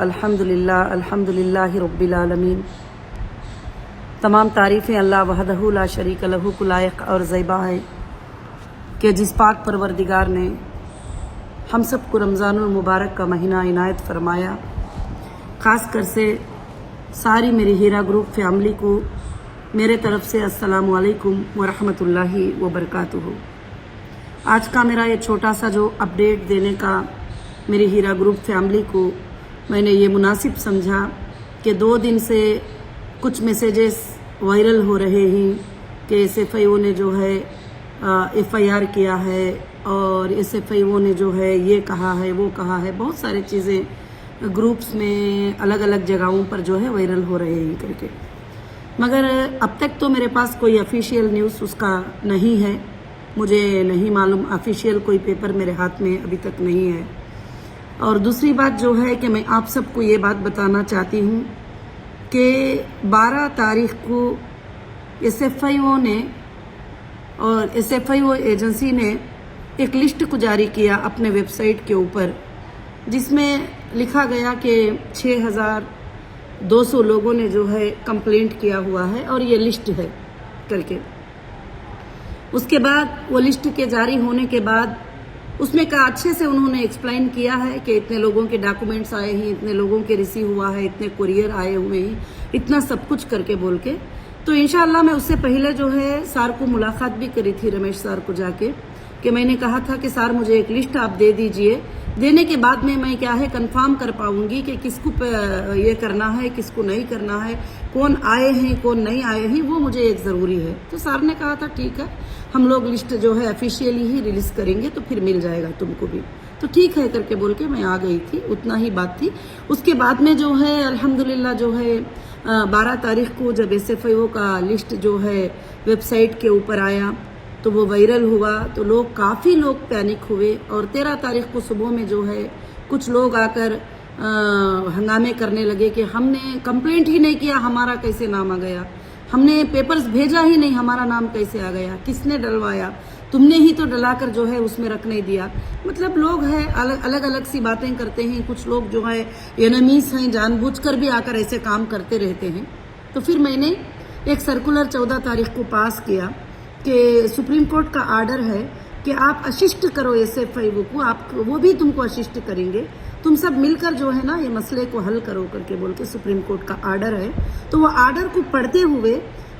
अल्हम्दुलिल्लाह रब्बिल आलमीन। तमाम तारीफ़ें अल्लाह वहदहू ला शरीक लहू को लायक और ज़ैबा है कि जिस पाक परवरदिगार ने हम सब को रमज़ानुल मुबारक का महीना इनायत फरमाया। ख़ास कर से सारी मेरी हीरा ग्रुप फैमिली को मेरे तरफ से अस्सलामु अलैकुम व रहमतुल्लाहि व बरकातुहू। आज का मेरा ये छोटा सा जो अपडेट देने का मेरी हीरा ग्रुप फैमिली को मैंने ये मुनासिब समझा कि 2 दिन से कुछ मैसेजेस वायरल हो रहे हैं कि SFIO ने जो है FIR किया है और SFIO ने जो है ये कहा है वो कहा है। बहुत सारी चीज़ें ग्रुप्स में अलग अलग जगहों पर जो है वायरल हो रहे हैं करके, मगर अब तक तो मेरे पास कोई ऑफिशियल न्यूज़ उसका नहीं है। मुझे नहीं मालूम, ऑफिशियल कोई पेपर मेरे हाथ में अभी तक नहीं है। और दूसरी बात जो है कि मैं आप सबको ये बात बताना चाहती हूँ कि 12 तारीख को SFIO ने और SFIO एजेंसी ने एक लिस्ट को जारी किया अपने वेबसाइट के ऊपर, जिसमें लिखा गया कि 6200 लोगों ने जो है कंप्लेंट किया हुआ है और ये लिस्ट है करके। उसके बाद वो लिस्ट के जारी होने के बाद उसमें का अच्छे से उन्होंने एक्सप्लेन किया है कि इतने लोगों के डॉक्यूमेंट्स आए हैं, इतने लोगों के रिसीव हुआ है, इतने कुरियर आए हुए हैं, इतना सब कुछ करके बोल के। तो इंशाल्लाह मैं उससे पहले जो है सर को मुलाकात भी करी थी, रमेश सर को जाके, कि मैंने कहा था कि सर मुझे एक लिस्ट आप दे दीजिए, देने के बाद में मैं क्या है कंफर्म कर पाऊंगी कि किसको ये करना है किसको नहीं करना है, कौन आए हैं कौन नहीं आए हैं, वो मुझे एक ज़रूरी है। तो सर ने कहा था ठीक है, हम लोग लिस्ट जो है ऑफिशियली ही रिलीज़ करेंगे तो फिर मिल जाएगा तुमको भी। तो ठीक है करके बोल के मैं आ गई थी, उतना ही बात थी। उसके बाद में जो है अल्हम्दुलिल्लाह जो है 12 तारीख को जब SFIO का लिस्ट जो है वेबसाइट के ऊपर आया तो वो वायरल हुआ, तो लोग काफ़ी लोग पैनिक हुए। और 13 तारीख को सुबह में जो है कुछ लोग आकर हंगामे करने लगे कि हमने कंप्लेंट ही नहीं किया, हमारा कैसे नाम आ गया, हमने पेपर्स भेजा ही नहीं, हमारा नाम कैसे आ गया, किसने डलवाया, तुमने ही तो डलाकर जो है उसमें रख नहीं दिया। मतलब लोग हैं अलग अलग सी बातें करते हैं। कुछ लोग जो है एनिमीज हैं, जानबूझकर भी आकर ऐसे काम करते रहते हैं। तो फिर मैंने एक सर्कुलर 14 तारीख को पास किया कि सुप्रीम कोर्ट का आर्डर है कि आप असिस्ट करो SFIO को, आप वो भी तुमको असिस्ट करेंगे, तुम सब मिलकर जो है ना ये मसले को हल करो करके बोल के सुप्रीम कोर्ट का आर्डर है। तो वो आर्डर को पढ़ते हुए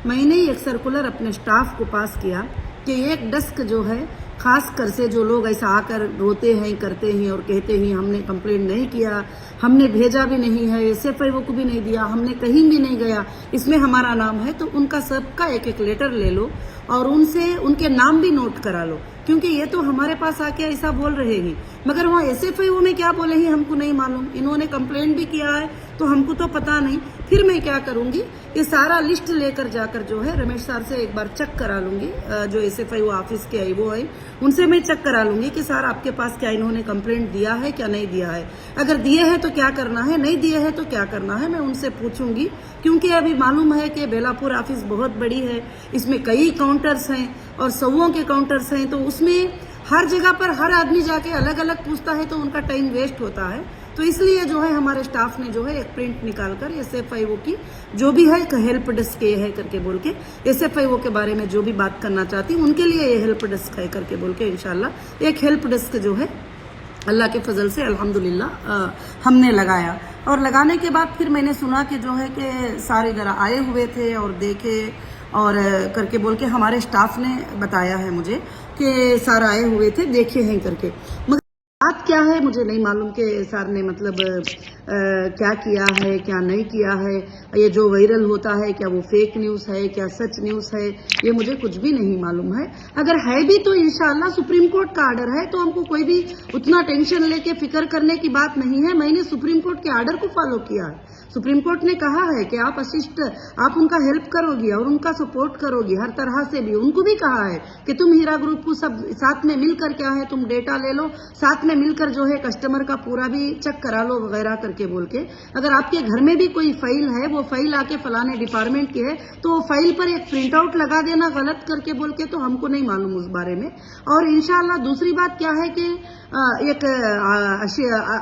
मैंने एक सर्कुलर अपने स्टाफ को पास किया कि एक डेस्क जो है खास कर से जो लोग ऐसा आकर रोते हैं करते हैं और कहते हैं हमने कंप्लेंट नहीं किया, हमने भेजा भी नहीं है, SFIO को भी नहीं दिया, हमने कहीं भी नहीं गया, इसमें हमारा नाम है, तो उनका सबका एक एक लेटर ले लो और उनसे उनके नाम भी नोट करा लो, क्योंकि ये तो हमारे पास आके ऐसा बोल रहे हैं, मगर वहाँ SFIO में क्या बोले हैं हमको नहीं मालूम। इन्होंने कंप्लेंट भी किया है तो हमको तो पता नहीं। फिर मैं क्या करूँगी, ये सारा लिस्ट लेकर जाकर जो है रमेश सर से एक बार चेक करा लूँगी, जो SFIO ऑफिस के आई वो है उनसे मैं चेक करा लूँगी कि सर आपके पास क्या इन्होंने कंप्लेंट दिया है क्या नहीं दिया है, अगर दिए हैं तो क्या करना है, नहीं दिए हैं तो क्या करना है, मैं उनसे पूछूंगी। क्योंकि अभी मालूम है कि बेलापुर ऑफिस बहुत बड़ी है, इसमें कई काउंटर्स हैं और 100 के काउंटर्स हैं, तो उसमें हर जगह पर हर आदमी जाके अलग अलग पूछता है तो उनका टाइम वेस्ट होता है। तो इसलिए जो है हमारे स्टाफ ने जो है एक प्रिंट निकालकर SFIO की जो भी है हेल्प डेस्क ये है करके बोल के, SFIO के बारे में जो भी बात करना चाहती हूँ उनके लिए ये हेल्प डेस्क है करके बोल के इंशाल्लाह एक हेल्प डेस्क जो है अल्लाह के फजल से अल्हम्दुलिल्लाह हमने लगाया। और लगाने के बाद फिर मैंने सुना कि जो है कि सारे जरा आए हुए थे और देखे और करके बोल के हमारे स्टाफ ने बताया है मुझे कि सर आए हुए थे देखे हैं करके। मगर बात क्या है मुझे नहीं मालूम कि सर ने मतलब क्या किया है क्या नहीं किया है, ये जो वायरल होता है क्या वो फेक न्यूज़ है क्या सच न्यूज़ है, ये मुझे कुछ भी नहीं मालूम है। अगर है भी तो इंशाल्लाह सुप्रीम कोर्ट का आर्डर है तो हमको कोई भी उतना टेंशन लेके फिक्र करने की बात नहीं है। मैंने सुप्रीम कोर्ट के आर्डर को फॉलो किया है, सुप्रीम कोर्ट ने कहा है कि आप असिस्ट, आप उनका हेल्प करोगी और उनका सपोर्ट करोगी हर तरह से भी। उनको भी कहा है कि तुम हीरा ग्रुप को सब साथ में मिलकर क्या है, तुम डेटा ले लो, साथ में मिलकर जो है कस्टमर का पूरा भी चेक करा लो वगैरह करके बोल के। अगर आपके घर में भी कोई फाइल है, वो फाइल आके फलाने डिपार्टमेंट की है, तो वो फाइल पर एक प्रिंट आउट लगा देना गलत करके बोल के, तो हमको नहीं मालूम उस बारे में। और इंशाल्लाह दूसरी बात क्या है कि एक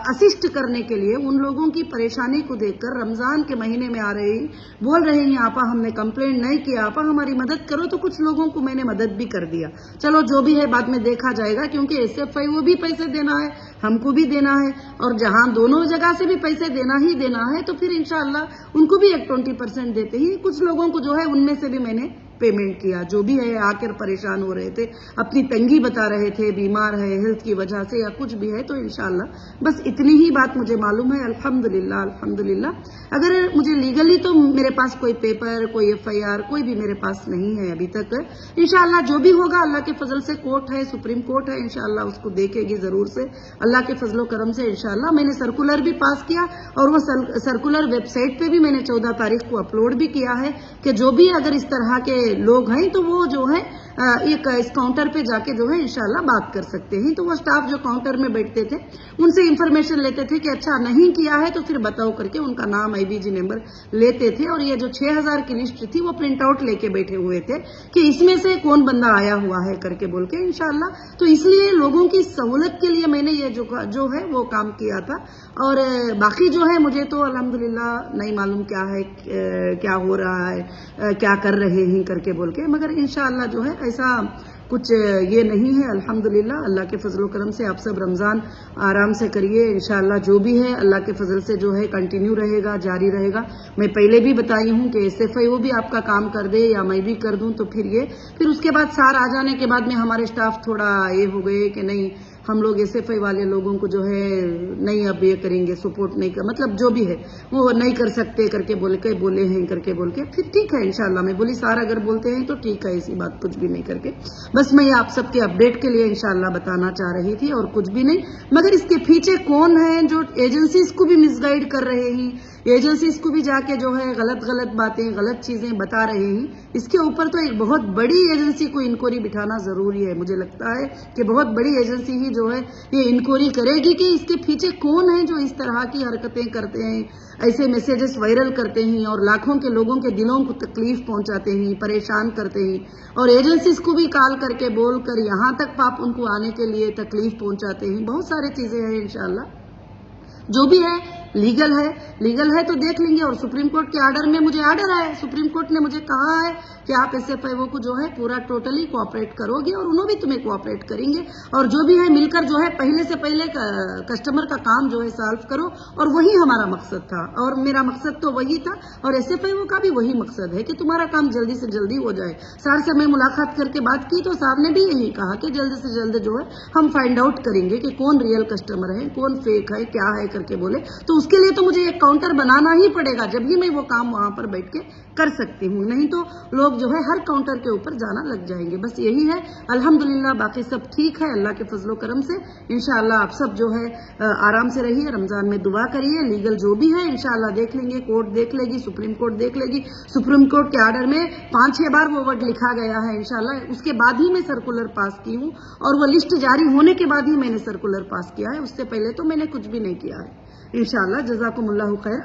असिस्ट करने के लिए उन लोगों की परेशानी को देखकर रमजान के महीने में आ रही बोल रहे हैं आपा हमने कंप्लेंट नहीं किया, आपा हमारी मदद करो, तो कुछ लोगों को मैंने मदद भी कर दिया। चलो जो भी है बाद में देखा जाएगा, क्योंकि SFI वो भी पैसे देना है, हमको भी देना है, और जहां दोनों जगह से भी पैसे देना ही देना है, तो फिर इंशाल्लाह उनको भी एक 20% देते ही। कुछ लोगों को जो है उनमें से भी मैंने पेमेंट किया, जो भी है आकर परेशान हो रहे थे, अपनी तंगी बता रहे थे, बीमार है हेल्थ की वजह से या कुछ भी है, तो इंशाल्लाह बस इतनी ही बात मुझे मालूम है। अल्हम्दुलिल्लाह अल्हम्दुलिल्लाह। अगर मुझे लीगली तो मेरे पास कोई पेपर, कोई FIR कोई भी मेरे पास नहीं है अभी तक। इंशाल्लाह जो भी होगा अल्लाह के फजल से, कोर्ट है, सुप्रीम कोर्ट है, इंशाल्लाह उसको देखेगी जरूर से अल्लाह के फजलो करम से। इंशाल्लाह मैंने सर्कुलर भी पास किया, और वो सर्कुलर वेबसाइट पे भी मैंने 14 तारीख को अपलोड भी किया है कि जो भी अगर इस तरह के लोग हैं तो वो जो है एक इस काउंटर पे जाके जो है इंशाल्लाह बात कर सकते हैं। तो वो स्टाफ जो काउंटर में बैठते थे उनसे इंफॉर्मेशन लेते थे कि अच्छा नहीं किया है तो फिर बताओ करके, उनका नाम IBG नंबर लेते थे, और ये जो 6000 की लिस्ट थी वो प्रिंट आउट लेके बैठे हुए थे कि इसमें से कौन बंदा आया हुआ है करके बोल के इंशाल्लाह। तो इसलिए लोगों की सहूलत के लिए मैंने ये जो है वो काम किया था। और बाकी जो है मुझे तो अल्हम्दुलिल्लाह नहीं मालूम क्या है, क्या हो रहा है, क्या कर रहे हैं करके बोल के, मगर इंशाल्लाह जो है ऐसा कुछ ये नहीं है। अल्हम्दुलिल्लाह अल्लाह के फजलो करम से आप सब रमजान आराम से करिए। इंशाल्लाह जो भी है अल्लाह के फजल से जो है कंटिन्यू रहेगा, जारी रहेगा। मैं पहले भी बताई हूं कि SFI वो भी आपका काम कर दे या मैं भी कर दूं, तो फिर उसके बाद सार आ जाने के बाद में हमारे स्टाफ थोड़ा ये हो गए कि नहीं, हम लोग SFI वाले लोगों को जो है नहीं अब ये करेंगे, सपोर्ट नहीं कर, मतलब जो भी है वो नहीं कर सकते करके बोले हैं करके बोल के। फिर ठीक है इंशाल्लाह, मैं बोली सारा अगर बोलते हैं तो ठीक है, ऐसी बात कुछ भी नहीं करके, बस मैं आप सबके अपडेट के लिए इंशाल्लाह बताना चाह रही थी और कुछ भी नहीं। मगर इसके पीछे कौन है जो एजेंसीज को भी मिसगाइड कर रहे हैं, एजेंसीज को भी जाके जो है गलत बातें, गलत चीजें बता रहे हैं, इसके ऊपर तो एक बहुत बड़ी एजेंसी को इंक्वायरी बिठाना जरूरी है। मुझे लगता है कि बहुत बड़ी एजेंसी ही जो है ये इंक्वायरी करेगी कि इसके पीछे कौन है जो इस तरह की हरकतें करते हैं, ऐसे मैसेजेस वायरल करते हैं और लाखों के लोगों के दिलों को तकलीफ पहुंचाते हैं, परेशान करते हैं, और एजेंसीज को भी कॉल करके बोलकर यहाँ तक पाप उनको आने के लिए तकलीफ पहुंचाते हैं। बहुत सारी चीजें हैं। इंशाल्लाह जो भी है लीगल है तो देख लेंगे। और सुप्रीम कोर्ट के ऑर्डर में मुझे ऑर्डर है, सुप्रीम कोर्ट ने मुझे कहा है कि आप SFI को जो है पूरा टोटली कोऑपरेट करोगे, और उन्होंने भी तुम्हें कोऑपरेट करेंगे, और जो भी है मिलकर जो है पहले से पहले कस्टमर का काम जो है सॉल्व करो। और वही हमारा मकसद था, और मेरा मकसद तो वही था, और SFI का भी वही मकसद है कि तुम्हारा काम जल्दी से जल्दी हो जाए। सर से मैं मुलाकात करके बात की तो सर ने भी यही कहा कि जल्द से जल्द जो है हम फाइंड आउट करेंगे कि कौन रियल कस्टमर है, कौन फेक है, क्या है करके बोले। तो उसके लिए तो मुझे एक काउंटर बनाना ही पड़ेगा, जब ही मैं वो काम वहां पर बैठ के कर सकती हूँ, नहीं तो लोग जो है हर काउंटर के ऊपर जाना लग जाएंगे। बस यही है। अल्हम्दुलिल्लाह बाकी सब ठीक है अल्लाह के फजलो करम से। इंशाल्लाह आप सब जो है आराम से रहिए, रमजान में दुआ करिए। लीगल जो भी है इंशाल्लाह देख लेंगे, कोर्ट देख लेगी, सुप्रीम कोर्ट देख लेगी। सुप्रीम कोर्ट के ऑर्डर में 5-6 बार वो वर्ड लिखा गया है इंशाल्लाह, उसके बाद ही मैं सर्कुलर पास की हूँ, और वो लिस्ट जारी होने के बाद ही मैंने सर्कुलर पास किया है, उससे पहले तो मैंने कुछ भी नहीं किया है। इंशाल्लाह जज़ाकुमुल्लाहु खैर।